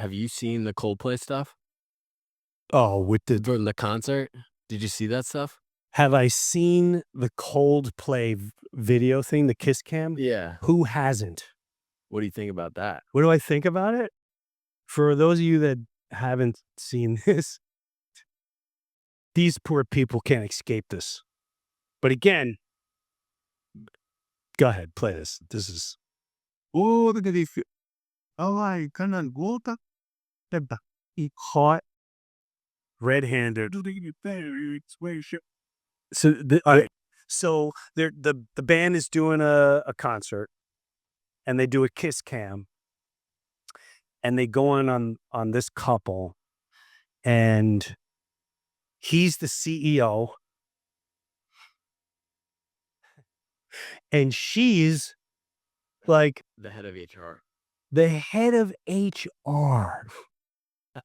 Have you seen the Coldplay stuff Oh, with the from the concert? Did you see that stuff? have I seen the Coldplay video thing, the kiss cam? Yeah. Who hasn't? What do you think about that? What do I think about it? For those of you that haven't seen this, these poor people can't escape this. But again, go ahead, play this. This is hot, red-handed. So so the band is doing a concert, and they do a kiss cam, and they go in on this couple, and he's the CEO, and she's like The head of HR. the head of HR.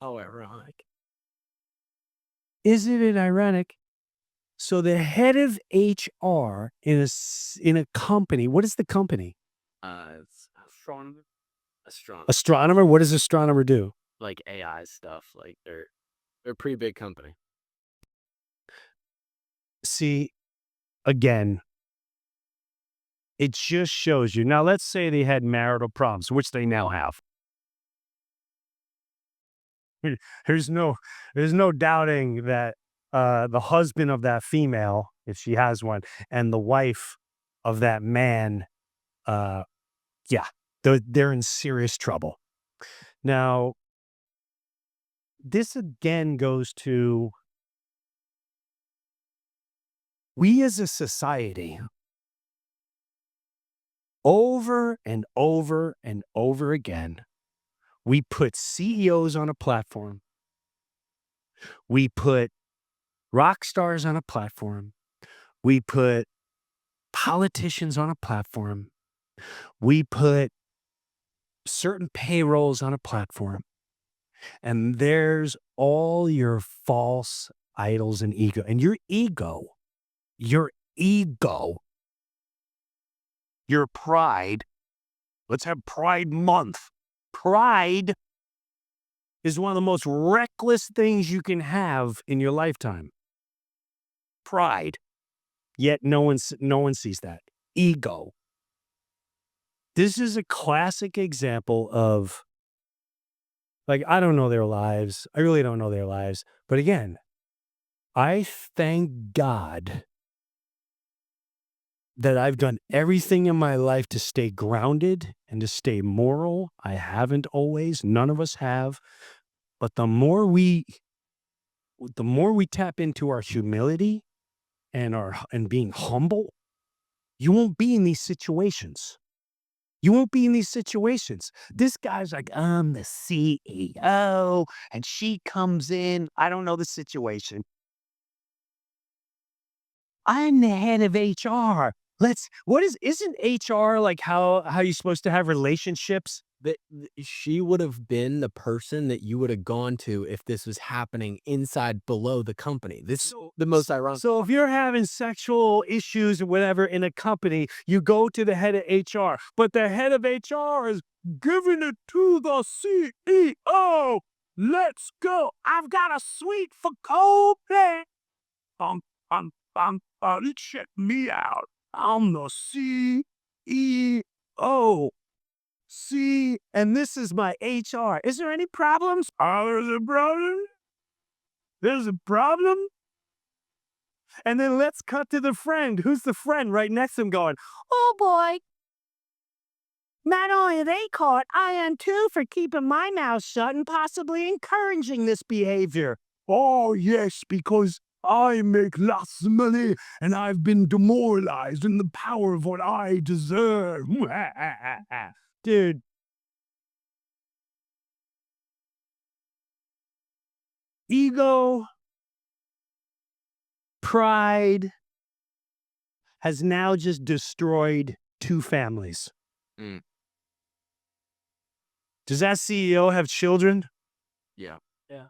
How ironic. Isn't it ironic? So the head of HR in a company. What is the company? It's astronomer. Astronomer. Astronomer. What does astronomer do? Like AI stuff. Like they're a pretty big company. See, again, it just shows you. Now, let's say they had marital problems, which they now have. There's no doubting that the husband of that female, if she has one, and the wife of that man, yeah, they're in serious trouble. Now, this again goes to we as a society, over and over and over again, we put CEOs on a platform. We put rock stars on a platform. We put politicians on a platform. We put certain payrolls on a platform. And there's all your false idols and ego. And your ego, your pride. Let's have Pride Month. Pride is one of the most reckless things you can have in your lifetime. Pride. Yet no one sees that. Ego. This is a classic example of, like, I don't know their lives. I really don't know their lives. But again, I thank God that I've done everything in my life to stay grounded and to stay moral. I haven't always. None of us have. But the more we tap into our humility and being humble, you won't be in these situations. You won't be in these situations. This guy's like, I'm the CEO, and she comes in. I don't know the situation. I'm the head of HR. Isn't HR like how you're supposed to have relationships? That she would have been the person that you would have gone to if this was happening inside below the company. This is the most ironic. So if you're having sexual issues or whatever in a company, you go to the head of HR, but the head of HR is giving it to the CEO. Let's go. I've got a suite for Coldplay. Check me out. I'm the CEO. See, and this is my HR. Is there any problems? Oh, there's a problem. There's a problem. And then let's cut to the friend. Who's the friend right next to him going, oh boy. Not only are they caught, I am too for keeping my mouth shut and possibly encouraging this behavior. Oh, yes, because I make lots of money and I've been demoralized in the power of what I deserve. Dude. Ego, pride has now just destroyed 2 families. Mm. Does that CEO have children? Yeah. Yeah.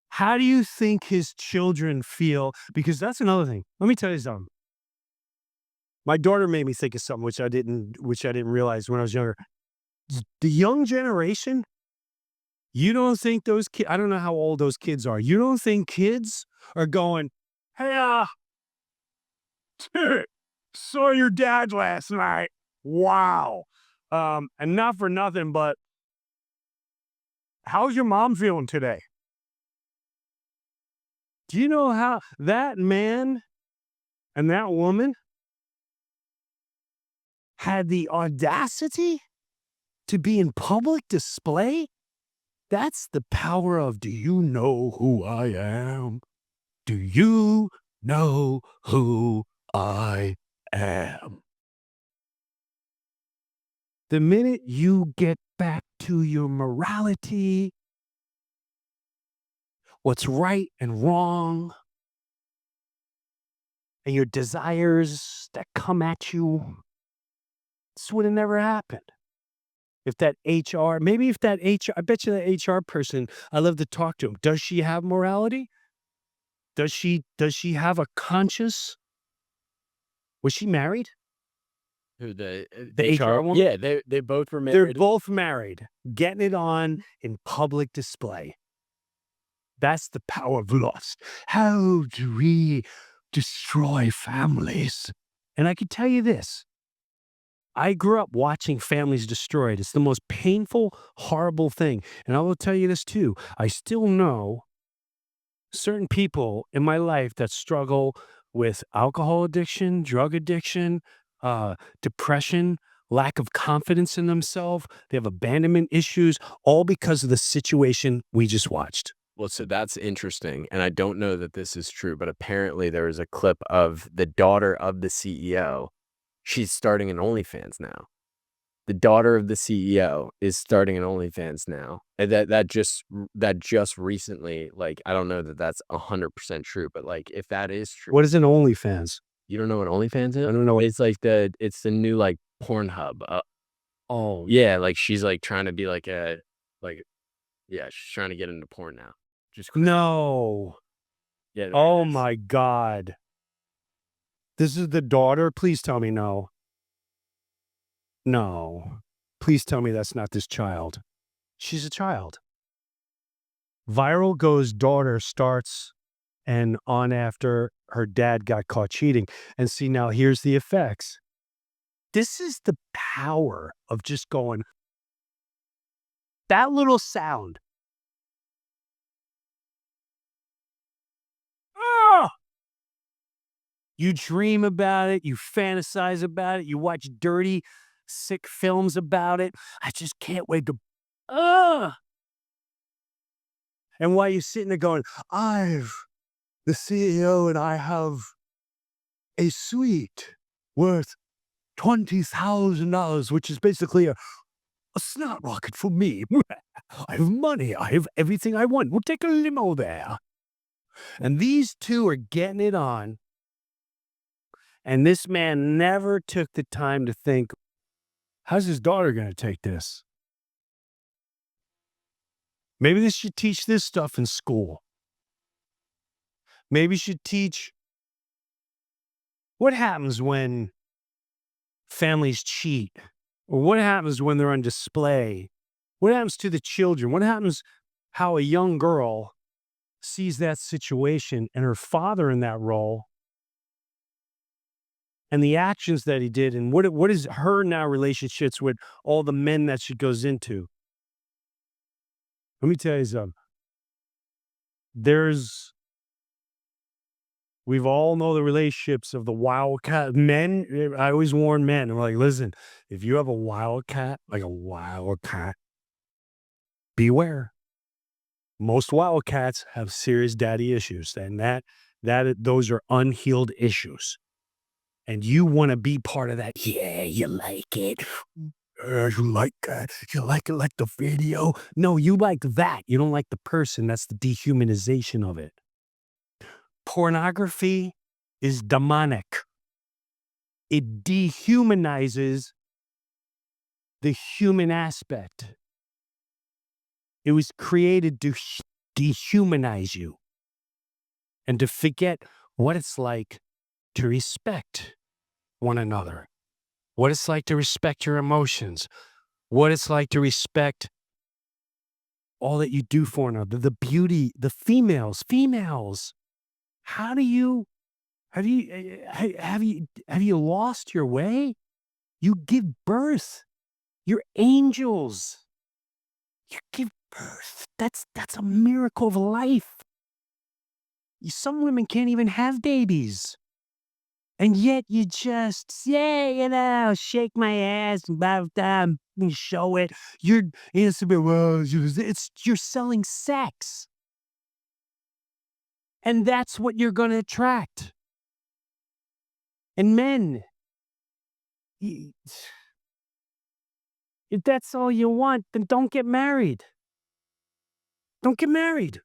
How do you think his children feel? Because that's another thing. Let me tell you something. My daughter made me think of something which I didn't realize when I was younger. The young generation, You don't think those kids, I don't know how old those kids are. You don't think kids are going, hey, saw your dad last night. Wow. And not for nothing, but how's your mom feeling today? Do you know how that man and that woman had the audacity to be in public display? That's the power of, do you know who I am? Do you know who I am? The minute you get back to your morality, what's right and wrong, and your desires that come at you, this would have never happened. If that HR, maybe if that HR, I bet you that HR person, I love to talk to him. Does she have morality? Does she have a conscience? Was she married? Who the The HR HR? woman? Yeah, they both were They're married. both married, getting it on in public display. That's the power of lust. How do we destroy families? And I can tell you this. I grew up watching families destroyed. It's the most painful, horrible thing. And I will tell you this too. I still know certain people in my life that struggle with alcohol addiction, drug addiction, depression, lack of confidence in themselves. They have abandonment issues, all because of the situation we just watched. Well, so that's interesting, and I don't know that this is true, but apparently there is a clip of the daughter of the CEO. She's starting an OnlyFans now. The daughter of the CEO is starting an OnlyFans now, and that just recently, like, I don't know that that's 100% true, but, like, if that is true. What is an OnlyFans? You don't know what OnlyFans is? I don't know what. It's like it's the new, like, Pornhub. Oh, Yeah, like, she's, like, trying to be like yeah, she's trying to get into porn now. Just no. yeah, there Oh it is. my God. This is the daughter? Please tell me no. No. Please tell me that's not this child. She's a child. Viral goes daughter starts and on after her dad got caught cheating. And see, now here's the effects. This is the power of just going, that little sound. Ah! You dream about it, you fantasize about it, you watch dirty, sick films about it. I just can't wait to, ah! And while you're sitting there going, the CEO and I have a suite worth $20,000, which is basically a snot rocket for me. I have money. I have everything I want. We'll take a limo there. And these two are getting it on. And this man never took the time to think, how's his daughter going to take this? Maybe they should teach this stuff in school. Maybe should teach what happens when families cheat, or what happens when they're on display. What happens to the children? What happens how a young girl sees that situation and her father in that role and the actions that he did, and what is her now relationships with all the men that she goes into. Let me tell you something. We've all know the relationships of the wildcat men. I always warn men. I'm like, listen, if you have a wildcat, beware. Most wildcats have serious daddy issues, and those are unhealed issues. And you want to be part of that. Yeah, you like it. You like that. You like it like the video. No, you like that. You don't like the person. That's the dehumanization of it. Pornography is demonic. It dehumanizes the human aspect. It was created to dehumanize you and to forget what it's like to respect one another, what it's like to respect your emotions, what it's like to respect all that you do for another, the beauty, the females. How do you have you lost your way? You give birth. You're angels. You give birth. That's a miracle of life. Some women can't even have babies. And yet you just say, shake my ass and about time and show it. You're innocent. Well, you're selling sex. And that's what you're going to attract. And men, y- if that's all you want, then don't get married. Don't get married.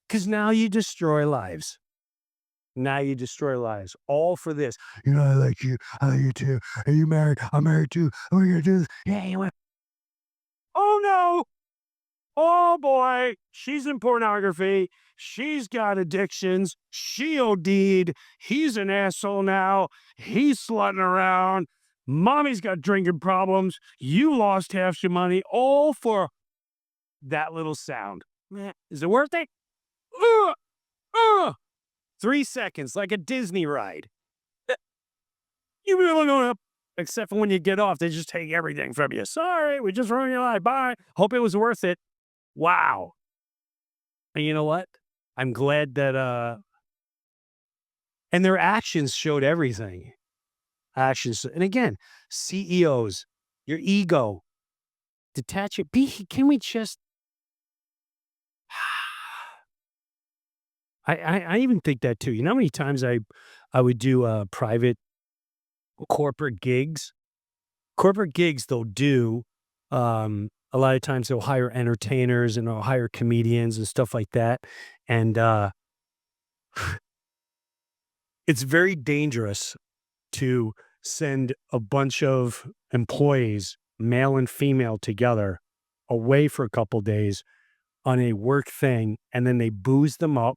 Because now you destroy lives. Now you destroy lives. All for this. I like you. I like you too. Are you married? I'm married too. We're going to do this. Yeah, you want. Oh, no. Oh, boy. She's in pornography. She's got addictions. She OD'd. He's an asshole now. He's slutting around. Mommy's got drinking problems. You lost half your money. All for that little sound. Is it worth it? Uh, uh. 3 seconds, like a Disney ride. You really don't have, except for when you get off, they just take everything from you. Sorry, we just ruined your life. Bye. Hope it was worth it. Wow. And you know what? I'm glad that and their actions showed everything. Actions. And again, CEOs, your ego, detach it. Can we just I even think that too. You know how many times I would do private corporate gigs? Corporate gigs they'll do, a lot of times they'll hire entertainers and they'll hire comedians and stuff like that, and, it's very dangerous to send a bunch of employees, male and female together, away for a couple days on a work thing, and then they booze them up.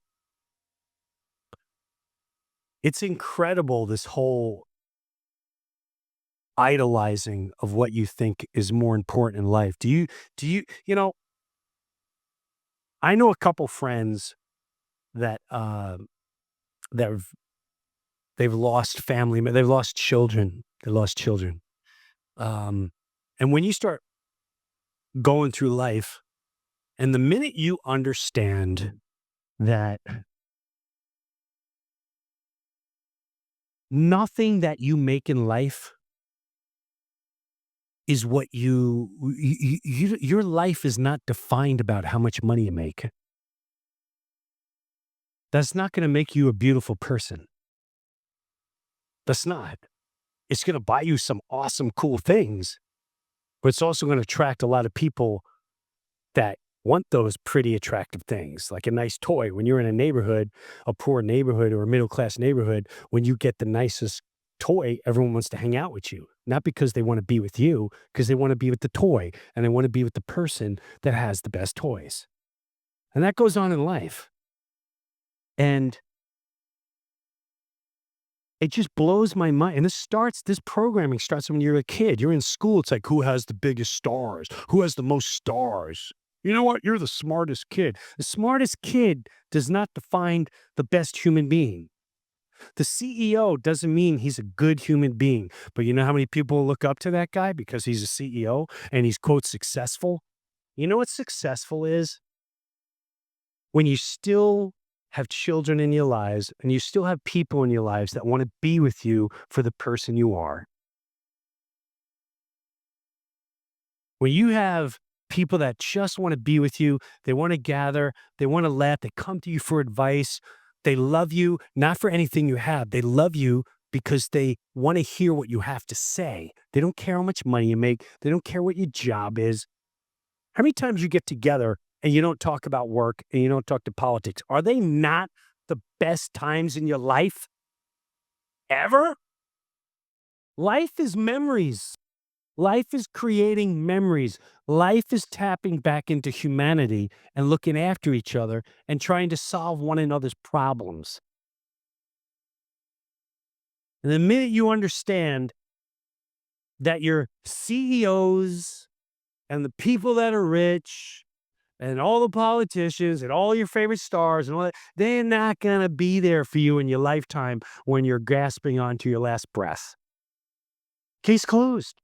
It's incredible, this whole idolizing of what you think is more important in life. You know, I know a couple friends that, that have they've lost they've lost children. They lost children. Um, and when you start going through life, and the minute you understand that nothing that you make in life is what your life is not defined about how much money you make. That's not going to make you a beautiful person. That's not. It's going to buy you some awesome, cool things, but it's also going to attract a lot of people that want those pretty attractive things, like a nice toy. When you're in a neighborhood, a poor neighborhood or a middle class neighborhood, when you get the nicest toy, everyone wants to hang out with you. Not because they want to be with you, because they want to be with the toy and they want to be with the person that has the best toys. And that goes on in life. And it just blows my mind. And this programming starts when you're a kid. You're in school. It's like, who has the biggest stars? Who has the most stars? You know what? You're the smartest kid. The smartest kid does not define the best human being. The CEO doesn't mean he's a good human being. But you know how many people look up to that guy because he's a CEO and he's, quote, successful? You know what successful is? When you still have children in your lives and you still have people in your lives that want to be with you for the person you are. When you have people that just want to be with you, they want to gather, they want to laugh, they come to you for advice, they love you, not for anything you have. They love you because they want to hear what you have to say. They don't care how much money you make, they don't care what your job is. How many times you get together and you don't talk about work and you don't talk to politics? Are they not the best times in your life ever? Life is memories. Life is creating memories. Life is tapping back into humanity and looking after each other and trying to solve one another's problems. And the minute you understand that your CEOs And the people that are rich and all the politicians and all your favorite stars and all that, they're not gonna be there for you in your lifetime when you're gasping onto your last breath. Case closed.